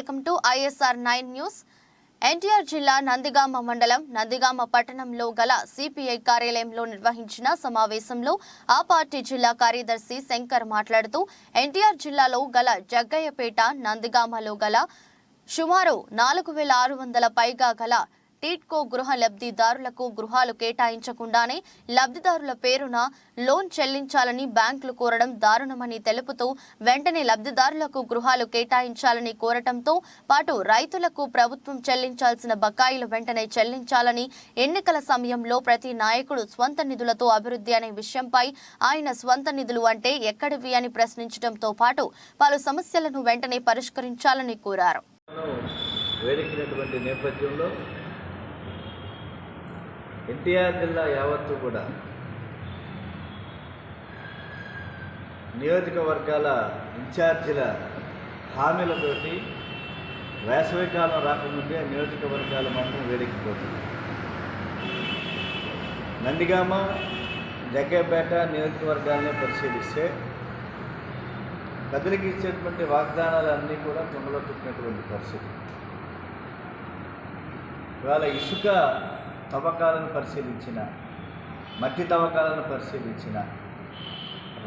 Welcome to ISR 9 news. NTR జిల్లా నందిగామ మండలం నందిగామ పట్టణంలో గల సిపిఐ కార్యాలయంలో నిర్వహించిన సమావేశంలో ఆ పార్టీ జిల్లా కార్యదర్శి శంకర్ మాట్లాడుతూ ఎన్టీఆర్ జిల్లాలో గల జగ్గయ్యపేట నందిగామలో గల సుమారు 4600 పైగా గల టీట్కో గృహ లబ్ధిదారులకు గృహాలు కేటాయించకుండానే లబ్ధిదారుల పేరున లోన్ చెల్లించాలని బ్యాంకులు కోరడం దారుణమని తెలుపుతూ వెంటనే లబ్ధిదారులకు గృహాలు కేటాయించాలని కోరటంతో పాటు రైతులకు ప్రభుత్వం చెల్లించాల్సిన బకాయిలు వెంటనే చెల్లించాలని, ఎన్నికల సమయంలో ప్రతి నాయకుడు స్వంత నిధులతో అభివృద్ధి అనే విషయంపై ఆయన స్వంత నిధులు అంటే ఎక్కడివి అని ప్రశ్నించడంతో పాటు పలు సమస్యలను వెంటనే పరిష్కరించాలని కోరారు. ఎన్టీఆర్ జిల్లా యావత్తు కూడా నియోజకవర్గాల ఇన్ఛార్జీల హామీలతోటి వేసవికాలం రాకముందే నియోజకవర్గాలు మాత్రం వేడెక్కిపోతుంది. నందిగామ, జగ్గయ్యపేట నియోజకవర్గాలను పరిశీలిస్తే ప్రజలకు ఇచ్చేటువంటి వాగ్దానాలన్నీ కూడా తుంగలో తొక్కినటువంటి పరిస్థితి. ఇవాళ ఇసుక తవ్వకాలను పరిశీలించిన, మట్టి తవ్వకాలను పరిశీలించిన,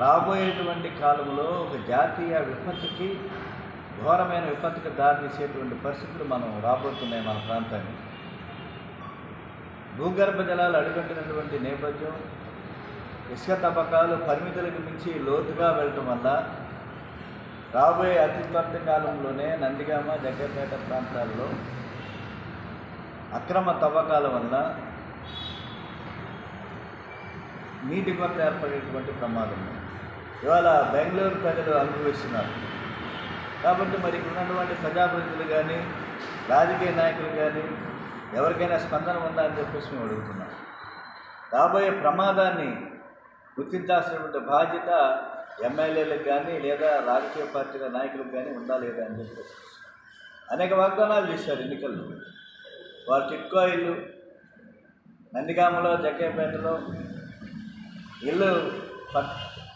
రాబోయేటువంటి కాలంలో ఒక జాతీయ విపత్తుకి, ఘోరమైన విపత్తుకి దారితీసేటువంటి పరిస్థితులు మనం రాబోతున్నాయి. మన ప్రాంతాన్ని భూగర్భ జలాలు అడుగంటినటువంటి నేపథ్యం, ఇసుక తవ్వకాలు పరిమితులకు మించి లోతుగా వెళ్ళటం వల్ల రాబోయే అతి త్వరిత కాలంలోనే నందిగామ, జగ్గయ్యపేట ప్రాంతాల్లో అక్రమ తవ్వకాల వల్ల నీటి కొరత ఏర్పడేటువంటి ప్రమాదం ఇవాళ బెంగళూరు ప్రజలు అనుభవిస్తున్నారు. కాబట్టి మరి ఉన్నటువంటి ప్రజాప్రతినిధులు కానీ, రాజకీయ నాయకులు కానీ ఎవరికైనా స్పందన ఉందా అని చెప్పేసి మేము అడుగుతున్నాం. రాబోయే ప్రమాదాన్ని గుర్తించాల్సినటువంటి బాధ్యత ఎమ్మెల్యేలకు కానీ లేదా రాజకీయ పార్టీల నాయకులకు కానీ ఉందా లేదా అని చెప్పేసి అనేక వాగ్దానాలు చేశారు ఎన్నికల్లో. వారు టిట్కో ఇల్లు, నందిగామలో, జగ్గయ్యపేటలో ఇల్లు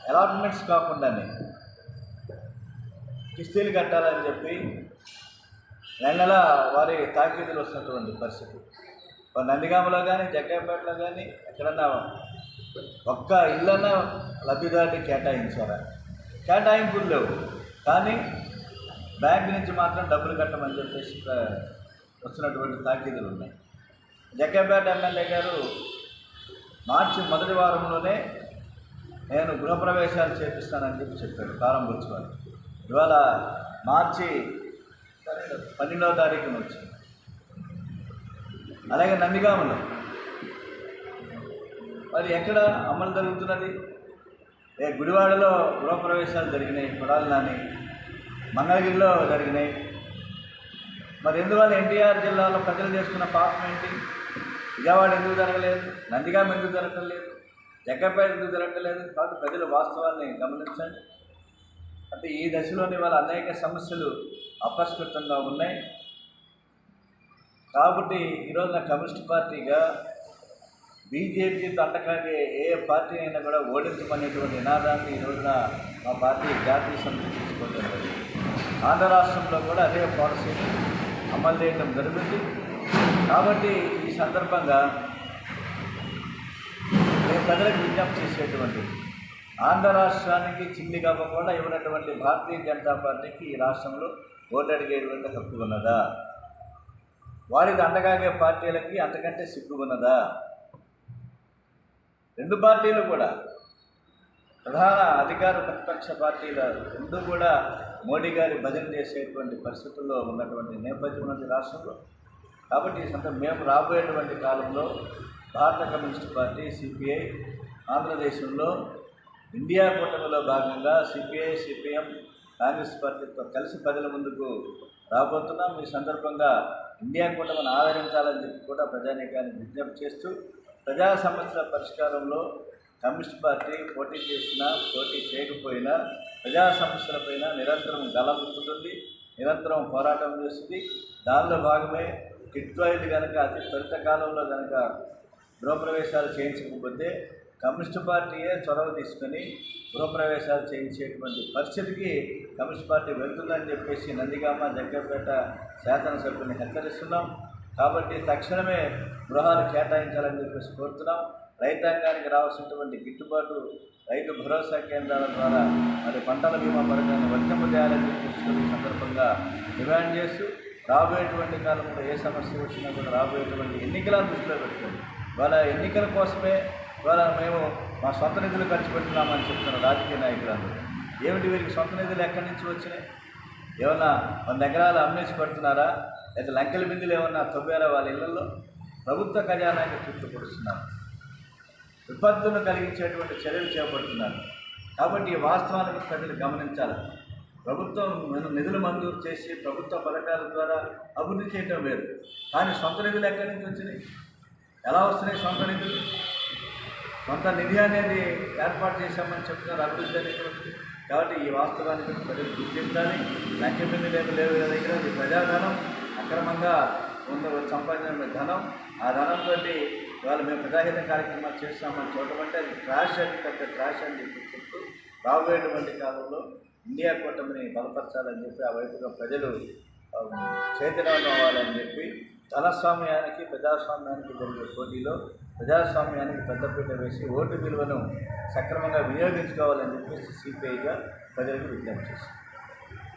అలాట్మెంట్స్ కాకుండానే కిస్తీలు కట్టాలని చెప్పి నెల వారి తాకీదులు వస్తున్నటువంటి పరిస్థితి. నందిగామలో కానీ, జగ్గయ్యపేటలో కానీ ఎక్కడన్నా ఒక్క ఇళ్ళన్నా లబ్ధిదారుడికి కేటాయించారా? కేటాయింపులు లేవు. కానీ బ్యాంక్ నుంచి మాత్రం డబ్బులు కట్టమని చెప్పేసి వస్తున్నటువంటి తాకీదులు ఉన్నాయి. జగ్గయ్యపేట ఎమ్మెల్యే గారు మార్చి మొదటి వారంలోనే నేను గృహప్రవేశాలు చేపిస్తానని చెప్పి చెప్పాడు ప్రారంభోత్సవాలు. ఇవాళ మార్చి 12వ తారీఖున వచ్చింది. అలాగే నందిగామలో మరి ఎక్కడ అమలు జరుగుతున్నది? గుడివాడలో గృహప్రవేశాలు జరిగినాయి, కొడాలి నాని, మంగళగిరిలో జరిగినాయి. మరి ఎందువల్ల ఎన్టీఆర్ జిల్లాలో ప్రజలు చేసుకున్న పాపం ఏంటి? విజయవాడ ఎందుకు జరగలేదు? నందిగామ ఎందుకు జరగలేదు? జగ్గయ్యపేట ఎందుకు జరగలేదు? కాబట్టి ప్రజలు వాస్తవాన్ని గమనించండి. అంటే ఈ దశలోని వాళ్ళ అనేక సమస్యలు అపరిష్కృతంగా ఉన్నాయి. కాబట్టి ఈరోజున కమ్యూనిస్ట్ పార్టీగా బీజేపీతో అంటకాగే ఏ పార్టీ అయినా కూడా ఓడించమనేటువంటి నినాదాన్ని ఈరోజున మా పార్టీ జాతీయ సమితి తీసుకోవడం. ఆంధ్ర రాష్ట్రంలో కూడా అదే పాలసీని అమలు చేయడం జరుగుతుంది. కాబట్టి ఈ సందర్భంగా నేను ప్రజలకు విజ్ఞప్తి చేసేటువంటి, ఆంధ్ర రాష్ట్రానికి చిల్లి గవ్వ కూడా ఇవ్వనటువంటి భారతీయ జనతా పార్టీకి ఈ రాష్ట్రంలో ఓటు అడిగేటువంటి హక్కు ఉన్నదా? వారికి అండగాగే పార్టీలకి అంతకంటే సిగ్గు ఉన్నదా? రెండు పార్టీలు కూడా, ప్రధాన అధికార ప్రతిపక్ష పార్టీల రెండు కూడా మోడీ గారి భజన చేసేటువంటి పరిస్థితుల్లో ఉన్నటువంటి నేపథ్యం ఉన్నది రాష్ట్రంలో. కాబట్టి మేము రాబోయేటువంటి కాలంలో భారత కమ్యూనిస్ట్ పార్టీ సిపిఐ ఆంధ్రదేశంలో ఇండియా కూటమిలో భాగంగా సిపిఐ, సిపిఎం, కాంగ్రెస్ పార్టీతో కలిసి ప్రజల ముందుకు రాబోతున్నాం. ఈ సందర్భంగా ఇండియా కూటమిని ఆదరించాలని చెప్పి కూడా ప్రజానీకాన్ని విజ్ఞప్తి చేస్తూ, ప్రజా సమస్యల పరిష్కారంలో కమ్యూనిస్ట్ పార్టీ పోటీ చేసినా, పోటీ చేయకపోయినా ప్రజా సమస్యలపైన నిరంతరం గళమెత్తుతుంది, నిరంతరం పోరాటం చేస్తుంది. దానిలో భాగమే టిట్కో ఇల్లు కనుక అతి త్వరిత కాలంలో కనుక గృహప్రవేశాలు చేయించకపోతే కమ్యూనిస్ట్ పార్టీయే చొరవ తీసుకొని గృహప్రవేశాలు చేయించేటువంటి పరిస్థితికి కమ్యూనిస్ట్ పార్టీ వెళ్తుందని చెప్పేసి నందిగామ జగ్గపేట శాసనసభ్యుని హెచ్చరిస్తున్నాం. కాబట్టి తక్షణమే గృహాలు కేటాయించాలని చెప్పేసి కోరుతున్నాం. రైతాంగానికి రావాల్సినటువంటి గిట్టుబాటు రైతు భరోసా కేంద్రాల ద్వారా మరి పంటల బీమా పథకాన్ని వర్తింపజేయాలని చెప్పేసి ఈ సందర్భంగా డిమాండ్ చేస్తూ రాబోయేటువంటి కాలంలో ఏ సమస్య వచ్చినా కూడా రాబోయేటువంటి ఎన్నికలను దృష్టిలో పెట్టుకోండి. వాళ్ళ ఎన్నికల కోసమే ఇవాళ మేము మా సొంత నిధులు ఖర్చు పెడుతున్నామని చెప్తున్న రాజకీయ నాయకులందరూ ఏమిటి వీరికి సొంత నిధులు ఎక్కడి నుంచి వచ్చినాయి? ఏమన్నా 100 ఎకరాలు అమ్మేసి పడుతున్నారా? లేదా లంకెల బిందులు ఏమన్నా తవ్వారా వాళ్ళ ఇళ్లలో? ప్రభుత్వ ఖజానాకి చుట్టూ పొడుస్తున్నారు, విపత్తును కలిగించేటువంటి చర్యలు చేపడుతున్నారు. కాబట్టి ఈ వాస్తవానికి ప్రజలు గమనించాలి. ప్రభుత్వం నిధులు మంజూరు చేసి ప్రభుత్వ పథకాల ద్వారా అభివృద్ధి చేయడం వేరు, కానీ సొంత నిధులు ఎక్కడి నుంచి వచ్చినాయి? ఎలా వస్తున్నాయి సొంత నిధులు? సొంత నిధి అనేది ఏర్పాటు చేశామని చెప్తున్నారు, అభివృద్ధి అనేటువంటి. కాబట్టి ఈ వాస్తవానికి ప్రజలు గుర్తించాలి. లంకె బిందులు లేవు దగ్గర ఇది ప్రజాధనం, అక్రమంగా సంపాదించిన ధనం. ఆ ధనంతో ఇవాళ మేము ప్రజాహిత కార్యక్రమాలు చేస్తామని చూడటమంటే అది ట్రాష్ అని పెద్ద ట్రాష్ అని చెప్పి చెప్తూ రాబోయేటువంటి కాలంలో ఇండియా కూటమిని బలపరచాలని చెప్పి ఆ వైపుగా ప్రజలు చైతన్యం అవ్వాలని చెప్పి ధనస్వామ్యానికి ప్రజాస్వామ్యానికి జరిగే పోటీలో ప్రజాస్వామ్యానికి పెద్దపీట వేసి ఓటు విలువను సక్రమంగా వినియోగించుకోవాలని చెప్పేసి సిపిఐగా ప్రజలకు విజ్ఞప్తి చేస్తుంది.